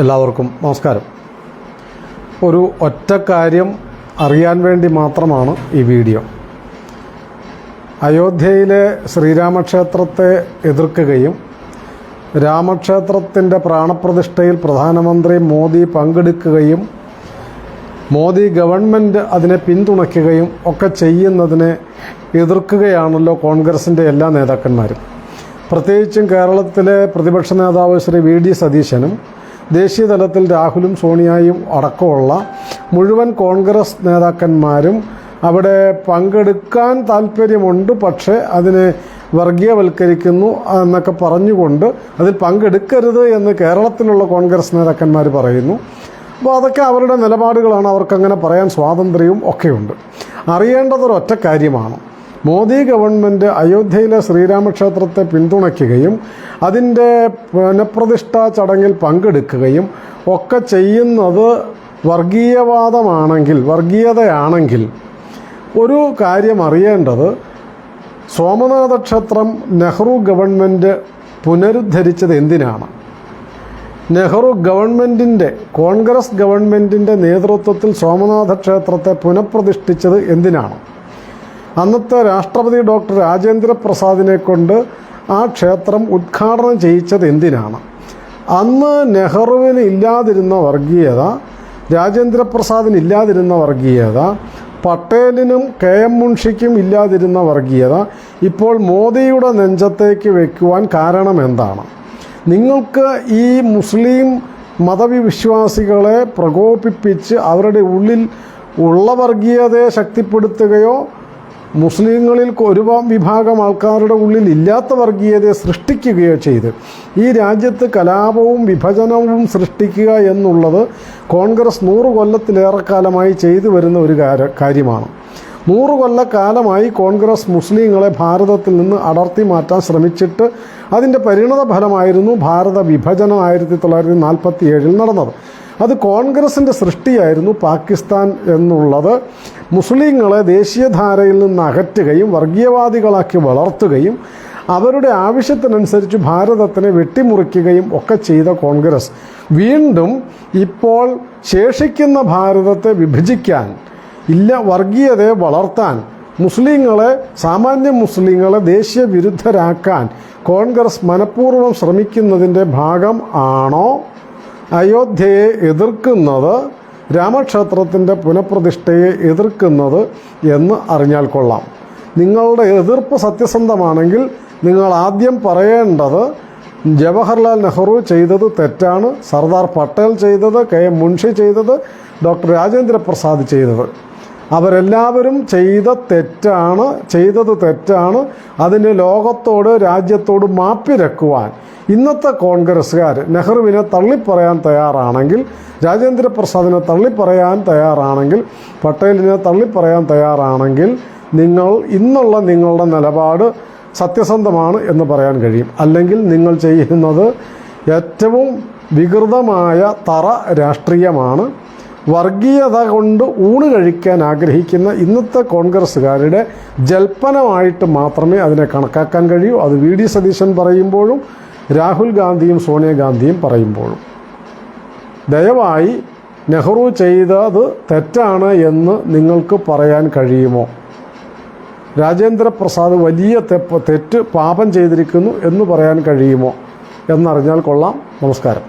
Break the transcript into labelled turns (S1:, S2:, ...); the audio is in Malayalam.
S1: എല്ലാവർക്കും നമസ്കാരം. ഒരു ഒറ്റ കാര്യം അറിയാൻ വേണ്ടി മാത്രമാണ് ഈ വീഡിയോ. അയോധ്യയിലെ ശ്രീരാമക്ഷേത്രത്തെ എതിർക്കുകയും രാമക്ഷേത്രത്തിൻ്റെ പ്രാണപ്രതിഷ്ഠയിൽ പ്രധാനമന്ത്രി മോദി പങ്കെടുക്കുകയും മോദി ഗവൺമെൻറ് അതിനെ പിന്തുണയ്ക്കുകയും ഒക്കെ ചെയ്യുന്നതിനെ എതിർക്കുകയാണല്ലോ കോൺഗ്രസിൻ്റെ എല്ലാ നേതാക്കന്മാരും. പ്രത്യേകിച്ചും കേരളത്തിലെ പ്രതിപക്ഷ നേതാവ് ശ്രീ വി.ഡി. സതീശനും ദേശീയ തലത്തിൽ രാഹുലും സോണിയയും അടക്കമുള്ള മുഴുവൻ കോൺഗ്രസ് നേതാക്കന്മാരും അവിടെ പങ്കെടുക്കാൻ താല്പര്യമുണ്ട്, പക്ഷേ അതിനെ വർഗീയവൽക്കരിക്കുന്നു എന്നൊക്കെ പറഞ്ഞുകൊണ്ട് അതിൽ പങ്കെടുക്കരുത് എന്ന് കേരളത്തിലുള്ള കോൺഗ്രസ് നേതാക്കന്മാർ പറയുന്നു. അപ്പോൾ അതൊക്കെ അവരുടെ നിലപാടുകളാണ്, അവർക്കങ്ങനെ പറയാൻ സ്വാതന്ത്ര്യവും ഒക്കെയുണ്ട്. അറിയേണ്ടതൊരൊറ്റ കാര്യമാണ്, മോദി ഗവൺമെൻറ് അയോധ്യയിലെ ശ്രീരാമക്ഷേത്രത്തെ പിന്തുണയ്ക്കുകയും അതിൻ്റെ പുനഃപ്രതിഷ്ഠാ ചടങ്ങിൽ പങ്കെടുക്കുകയും ഒക്കെ ചെയ്യുന്നത് വർഗീയതയാണെങ്കിൽ ഒരു കാര്യം അറിയേണ്ടത്, സോമനാഥ ക്ഷേത്രം നെഹ്റു ഗവൺമെൻറ് പുനരുദ്ധരിച്ചത് എന്തിനാണ്? നെഹ്റു ഗവൺമെൻറ്റിൻ്റെ, കോൺഗ്രസ് ഗവൺമെൻറ്റിൻ്റെ നേതൃത്വത്തിൽ സോമനാഥ ക്ഷേത്രത്തെ പുനഃപ്രതിഷ്ഠിച്ചത് എന്തിനാണ്? അന്നത്തെ രാഷ്ട്രപതി ഡോക്ടർ രാജേന്ദ്ര പ്രസാദിനെ കൊണ്ട് ആ ക്ഷേത്രം ഉദ്ഘാടനം ചെയ്യിച്ചത് എന്തിനാണ്? അന്ന് നെഹ്റുവിന് ഇല്ലാതിരുന്ന വർഗീയത, രാജേന്ദ്ര പ്രസാദിന് ഇല്ലാതിരുന്ന വർഗീയത, പട്ടേലിനും KM മുൻഷിക്കും ഇല്ലാതിരുന്ന വർഗീയത ഇപ്പോൾ മോദിയുടെ നെഞ്ചത്തേക്ക് വയ്ക്കുവാൻ കാരണം എന്താണ്? നിങ്ങൾക്ക് ഈ മുസ്ലിം മതവിശ്വാസികളെ പ്രകോപിപ്പിച്ച് അവരുടെ ഉള്ളിൽ ഉള്ള വർഗീയതയെ ശക്തിപ്പെടുത്തുകയോ മുസ്ലിങ്ങളിൽ ഒരു വിഭാഗം ആൾക്കാരുടെ ഉള്ളിൽ ഇല്ലാത്ത വർഗീയതയെ സൃഷ്ടിക്കുകയോ ചെയ്ത് ഈ രാജ്യത്ത് കലാപവും വിഭജനവും സൃഷ്ടിക്കുക എന്നുള്ളത് കോൺഗ്രസ് 100 കൊല്ലത്തിലേറെക്കാലമായി ചെയ്തു വരുന്ന ഒരു കാര്യമാണ്. 100 കൊല്ലക്കാലമായി കോൺഗ്രസ് മുസ്ലിങ്ങളെ ഭാരതത്തിൽ നിന്ന് അടർത്തി മാറ്റാൻ ശ്രമിച്ചിട്ട് അതിൻ്റെ പരിണത ഫലമായിരുന്നു ഭാരത വിഭജനം 1947 നടന്നത്. അത് കോൺഗ്രസിൻ്റെ സൃഷ്ടിയായിരുന്നു. പാകിസ്ഥാൻ എന്നുള്ളത് മുസ്ലിങ്ങളെ ദേശീയധാരയിൽ നിന്ന് അകറ്റുകയും വർഗീയവാദികളാക്കി വളർത്തുകയും അവരുടെ ആവശ്യത്തിനനുസരിച്ച് ഭാരതത്തിനെ വെട്ടിമുറിക്കുകയും ഒക്കെ ചെയ്ത കോൺഗ്രസ് വീണ്ടും ഇപ്പോൾ ശേഷിക്കുന്ന ഭാരതത്തെ വിഭജിക്കാൻ, വർഗീയതയെ വളർത്താൻ, സാമാന്യ മുസ്ലിങ്ങളെ ദേശീയ വിരുദ്ധരാക്കാൻ കോൺഗ്രസ് മനഃപൂർവ്വം ശ്രമിക്കുന്നതിൻ്റെ ഭാഗം ആണോ അയോധ്യയെ എതിർക്കുന്നത്, രാമക്ഷേത്രത്തിൻ്റെ പുനഃപ്രതിഷ്ഠയെ എതിർക്കുന്നത് എന്ന് അറിഞ്ഞാൽ കൊള്ളാം. നിങ്ങളുടെ എതിർപ്പ് സത്യസന്ധമാണെങ്കിൽ നിങ്ങൾ ആദ്യം പറയേണ്ടത് ജവഹർലാൽ നെഹ്റു ചെയ്തത് തെറ്റാണ്, സർദാർ പട്ടേൽ ചെയ്തത്, KM മുൻഷി ചെയ്തത്, ഡോക്ടർ രാജേന്ദ്ര പ്രസാദ് ചെയ്തത്, അവരെല്ലാവരും ചെയ്തത് തെറ്റാണ്. അതിന് ലോകത്തോട് രാജ്യത്തോട് മാപ്പിരക്കുവാൻ ഇന്നത്തെ കോൺഗ്രസ്സുകാർ നെഹ്റുവിനെ തള്ളിപ്പറയാൻ തയ്യാറാണെങ്കിൽ, രാജേന്ദ്ര പ്രസാദിനെ തള്ളിപ്പറയാൻ തയ്യാറാണെങ്കിൽ, പട്ടേലിനെ തള്ളിപ്പറയാൻ തയ്യാറാണെങ്കിൽ നിങ്ങളുടെ നിലപാട് സത്യസന്ധമാണ് എന്ന് പറയാൻ കഴിയും. അല്ലെങ്കിൽ നിങ്ങൾ ചെയ്യുന്നത് ഏറ്റവും വികൃതമായ തറ രാഷ്ട്രീയമാണ്. വർഗീയത കൊണ്ട് ഊണ് കഴിക്കാൻ ആഗ്രഹിക്കുന്ന ഇന്നത്തെ കോൺഗ്രസ്സുകാരുടെ ജൽപ്പനമായിട്ട് മാത്രമേ അതിനെ കണക്കാക്കാൻ കഴിയൂ. അത് വി.ഡി. സതീശൻ പറയുമ്പോഴും രാഹുൽ ഗാന്ധിയും സോണിയാഗാന്ധിയും പറയുമ്പോഴും. ദയവായി നെഹ്റു ചെയ്തത് തെറ്റാണ് എന്ന് നിങ്ങൾക്ക് പറയാൻ കഴിയുമോ? രാജേന്ദ്ര പ്രസാദ് വലിയ പാപം ചെയ്തിരിക്കുന്നു എന്ന് പറയാൻ കഴിയുമോ എന്നറിഞ്ഞാൽ കൊള്ളാം. നമസ്കാരം.